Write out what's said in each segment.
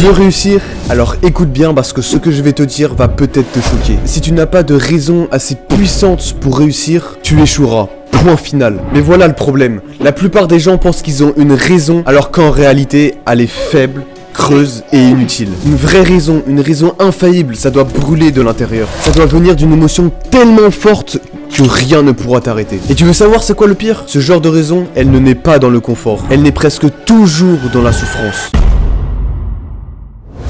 veux réussir? Alors écoute bien parce que ce que je vais te dire va peut-être te choquer. Si tu n'as pas de raison assez puissante pour réussir, tu échoueras. Point final. Mais voilà le problème. La plupart des gens pensent qu'ils ont une raison alors qu'en réalité, elle est faible, creuse et inutile. Une vraie raison, une raison infaillible, ça doit brûler de l'intérieur. Ça doit venir d'une émotion tellement forte que rien ne pourra t'arrêter. Et tu veux savoir c'est quoi le pire? Ce genre de raison, elle ne naît pas dans le confort. Elle naît presque toujours dans la souffrance.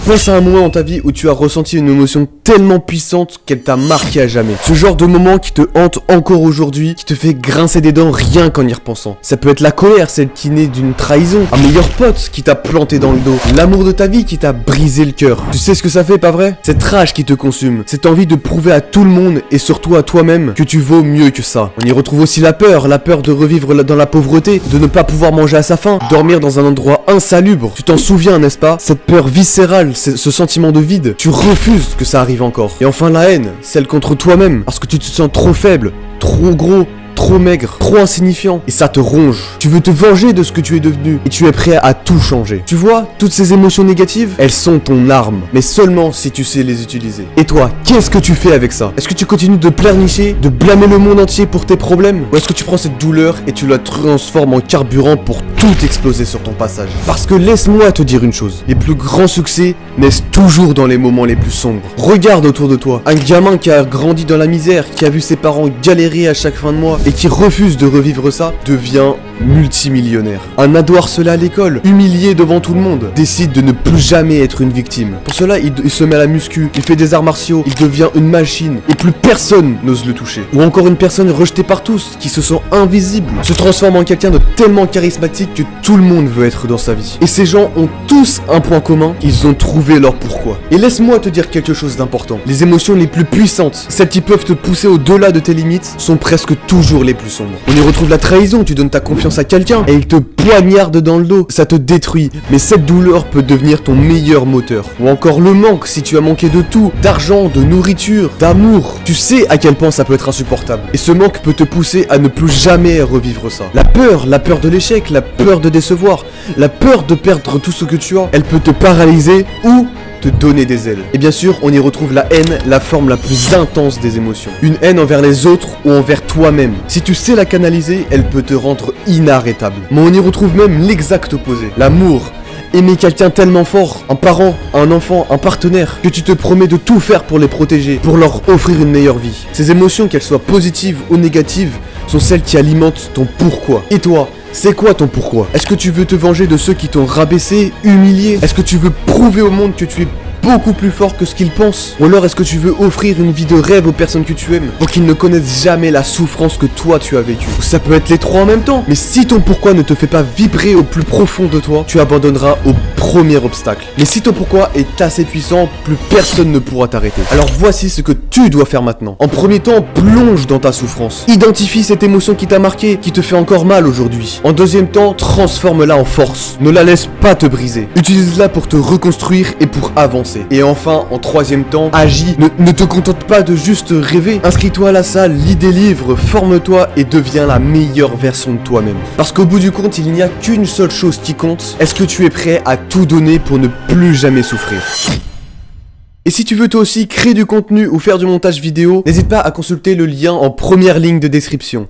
Pense à un moment dans ta vie où tu as ressenti une émotion tellement puissante qu'elle t'a marqué à jamais. Ce genre de moment qui te hante encore aujourd'hui, qui te fait grincer des dents rien qu'en y repensant. Ça peut être la colère, celle qui naît d'une trahison, un meilleur pote qui t'a planté dans le dos, l'amour de ta vie qui t'a brisé le cœur. Tu sais ce que ça fait, pas vrai? Cette rage qui te consume, cette envie de prouver à tout le monde et surtout à toi-même que tu vaux mieux que ça. On y retrouve aussi la peur de revivre dans la pauvreté, de ne pas pouvoir manger à sa faim, dormir dans un endroit insalubre. Tu t'en souviens, n'est-ce pas? Cette peur viscérale, ce sentiment de vide, tu refuses que ça arrive encore. Et enfin la haine, celle contre toi-même, parce que tu te sens trop faible, trop gros, trop maigre, trop insignifiant, et ça te ronge. Tu veux te venger de ce que tu es devenu, et tu es prêt à tout changer. Tu vois, toutes ces émotions négatives, elles sont ton arme, mais seulement si tu sais les utiliser. Et toi, qu'est-ce que tu fais avec ça? Est-ce que tu continues de pleurnicher, de blâmer le monde entier pour tes problèmes? Ou est-ce que tu prends cette douleur et tu la transformes en carburant pour tout exploser sur ton passage? Parce que laisse-moi te dire une chose, les plus grands succès naissent toujours dans les moments les plus sombres. Regarde autour de toi, un gamin qui a grandi dans la misère, qui a vu ses parents galérer à chaque fin de mois, et qui refuse de revivre ça, devient multimillionnaire. Un ado harcelé à l'école, humilié devant tout le monde, décide de ne plus jamais être une victime. Pour cela, il se met à la muscu, il fait des arts martiaux, il devient une machine, et plus personne n'ose le toucher. Ou encore une personne rejetée par tous, qui se sent invisible, se transforme en quelqu'un de tellement charismatique que tout le monde veut être dans sa vie. Et ces gens ont tous un point commun, ils ont trouvé leur pourquoi. Et laisse-moi te dire quelque chose d'important. Les émotions les plus puissantes, celles qui peuvent te pousser au-delà de tes limites, sont presque toujours les plus sombres. On y retrouve la trahison, tu donnes ta confiance à quelqu'un et il te poignarde dans le dos, ça te détruit, mais cette douleur peut devenir ton meilleur moteur. Ou encore le manque, si tu as manqué de tout, d'argent, de nourriture, d'amour, tu sais à quel point ça peut être insupportable. Et ce manque peut te pousser à ne plus jamais revivre ça. La peur de l'échec, la peur de décevoir, la peur de perdre tout ce que tu as, elle peut te paralyser ou te donner des ailes. Et bien sûr, on y retrouve la haine, la forme la plus intense des émotions. Une haine envers les autres ou envers toi-même. Si tu sais la canaliser, elle peut te rendre inarrêtable. Mais on y retrouve même l'exact opposé. L'amour. Aimer quelqu'un tellement fort, un parent, un enfant, un partenaire, que tu te promets de tout faire pour les protéger, pour leur offrir une meilleure vie. Ces émotions, qu'elles soient positives ou négatives, sont celles qui alimentent ton pourquoi. Et toi, c'est quoi ton pourquoi? Est-ce que tu veux te venger de ceux qui t'ont rabaissé, humilié? Est-ce que tu veux prouver au monde que tu es beaucoup plus fort que ce qu'ils pensent? Ou alors est-ce que tu veux offrir une vie de rêve aux personnes que tu aimes pour qu'ils ne connaissent jamais la souffrance que toi tu as vécue? Ça peut être les trois en même temps, mais si ton pourquoi ne te fait pas vibrer au plus profond de toi, tu abandonneras au premier obstacle. Mais si ton pourquoi est assez puissant, plus personne ne pourra t'arrêter. Alors voici ce que tu dois faire maintenant. En premier temps, plonge dans ta souffrance. Identifie cette émotion qui t'a marqué, qui te fait encore mal aujourd'hui. En deuxième temps, transforme-la en force. Ne la laisse pas te briser. Utilise-la pour te reconstruire et pour avancer. Et enfin, en troisième temps, agis. Ne te contente pas de juste rêver. Inscris-toi à la salle, lis des livres, forme-toi et deviens la meilleure version de toi-même. Parce qu'au bout du compte, il n'y a qu'une seule chose qui compte. Est-ce que tu es prêt à tout donner pour ne plus jamais souffrir? Et si tu veux toi aussi créer du contenu ou faire du montage vidéo, n'hésite pas à consulter le lien en première ligne de description.